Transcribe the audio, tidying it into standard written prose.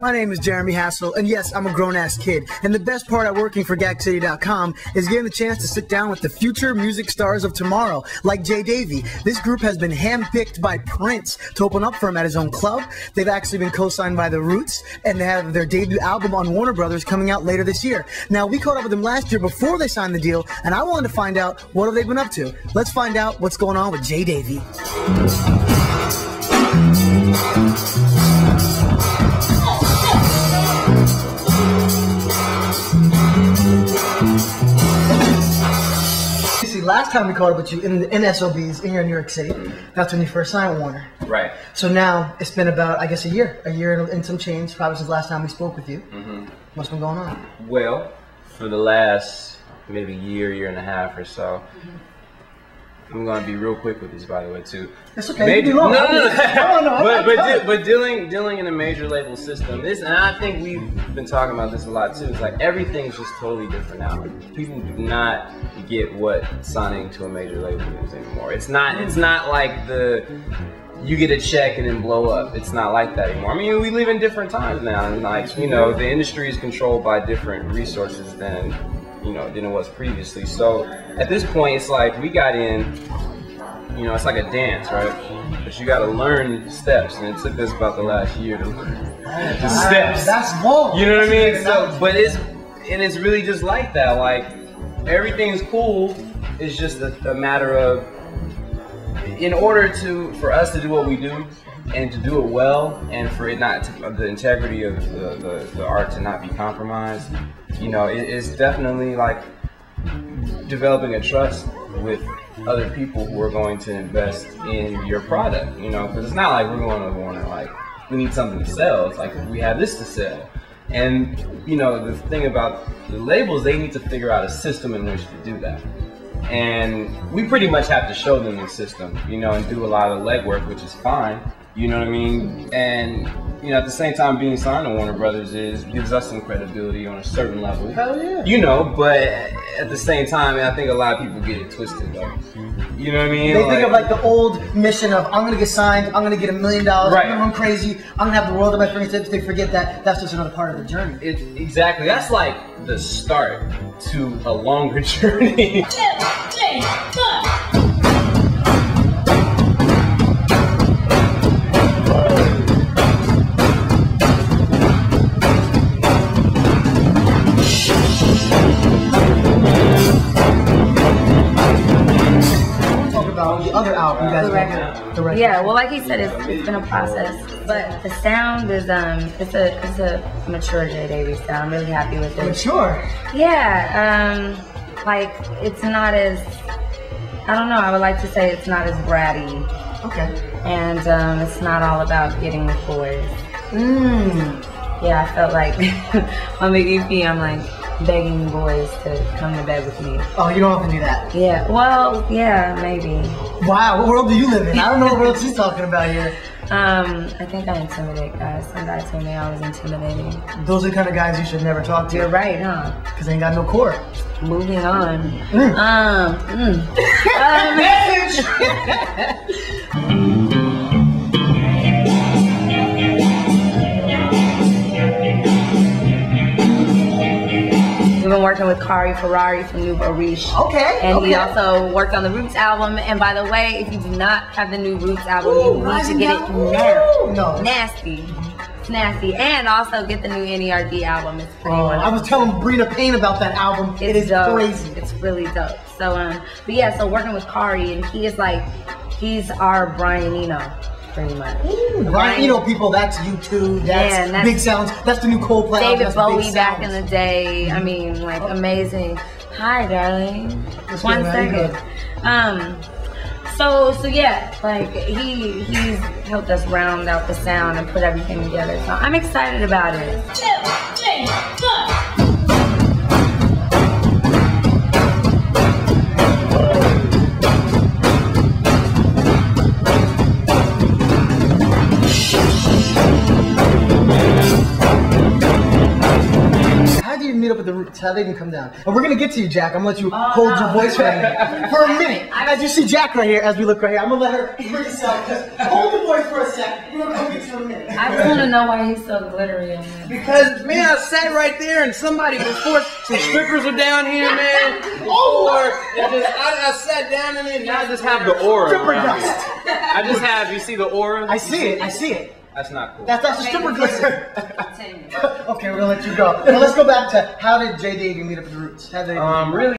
My name is Jeremy Hassel, and yes, I'm a grown-ass kid. And the best part of working for Gakcity.com is getting the chance to sit down with the future music stars of tomorrow, like Jdavey. This group has been handpicked by Prince to open up for him at his own club. They've actually been co-signed by The Roots, and they have their debut album on Warner Brothers coming out later this year. Now, we caught up with them last year before they signed the deal, and I wanted to find out what have they been up to. Let's find out what's going on with Jdavey. Last time we caught up with you in SOB'S in New York City, that's when you first signed Warner. Right. So now it's been about, I guess, a year and some change, probably since the last time we spoke with you. What's been going on? Well, for the last maybe year and a half or so, I'm gonna be real quick with this, by the way, too. It's okay. Maybe long. No. But dealing in a major label system, and I think we've been talking about this a lot too. It's like everything's just totally different now. People do not get what signing to a major label is anymore. It's not like you get a check and then blow up. It's not like that anymore. I mean, we live in different times now, and like, you know, the industry is controlled by different resources than it was previously. So at this point, it's like we got in, it's like a dance, right? But you got to learn the steps, and it took us about the last year to learn the steps. That's bold. You know what I mean? So, but it's really just like that. Like, everything's cool. It's just a matter of, in order for us to do what we do and to do it well, and for it not to, the integrity of the art to not be compromised, it's definitely like developing a trust with other people who are going to invest in your product, because it's not like we're going to Warner like we need something to sell. It's like we have this to sell. And the thing about the labels, they need to figure out a system in which to do that. And we pretty much have to show them the system, and do a lot of the legwork, which is fine. You know what I mean? And at the same time, being signed to Warner Brothers gives us some credibility on a certain level. Hell yeah. But at the same time, I think a lot of people get it twisted though. You know what I mean? They think of like the old mission of, I'm gonna get signed, I'm gonna get $1 million, right. I'm gonna run crazy, I'm gonna have the world at my fingertips. They forget that that's just another part of the journey. Exactly. That's like the start to a longer journey. The other album, you guys the record. Yeah, well, like he said, it's been a process, but the sound is it's a mature Jdavey sound. I'm really happy with it. Mature? Yeah, like it's not as, I don't know, I would like to say it's not as bratty. Okay. And it's not all about getting the boys. Yeah, I felt like on the EP, I'm like begging boys to come to bed with me. Oh, you don't have to do that? Yeah, well, yeah, maybe. Wow, what world do you live in? I don't know what world she's talking about here. I think I intimidate guys. Some guys told me I was intimidating. Those are the kind of guys you should never talk to. You're right, huh? Because they ain't got no core. Moving on. We've been working with Kari Ferrari from Nouveau Riche. Okay. And he also worked on the Roots album. And by the way, if you do not have the new Roots album, you need to get it now. No. Nasty. It's nasty. And also get the new NERD album. It's pretty wonderful. I was telling Brina Payne about that album. It is dope. Crazy. It's really dope. So, but yeah, so working with Kari, and he's our Brian Eno. Pretty much. Brian Eno people, that's U2, that's Big Sounds, that's the new Coldplay. David Bowie back in the day. I mean, like, amazing. Hi, darling. One second. So yeah, like he's helped us round out the sound and put everything together. So I'm excited about it. 2, 3, 4. meet up with the Roots? How they can come down? And we're gonna get to you, Jack. I'm gonna let you hold your voice for a minute. As you see Jack right here, as we look right here, I'm gonna let her bring this out. Hold the voice for a second. We're gonna go get you in a minute. I just want to know why he's so glittery on this. Because, man, I sat right there and somebody before, some strippers are down here, man. I sat down in it and I just have the aura. Stripper dust. I just have, you see the aura? I see it. I see it. That's not cool. That's a stripper glitter. Okay, we're gonna let you go. Now let's go back to how did Jdavey meet up with the Roots? How did they really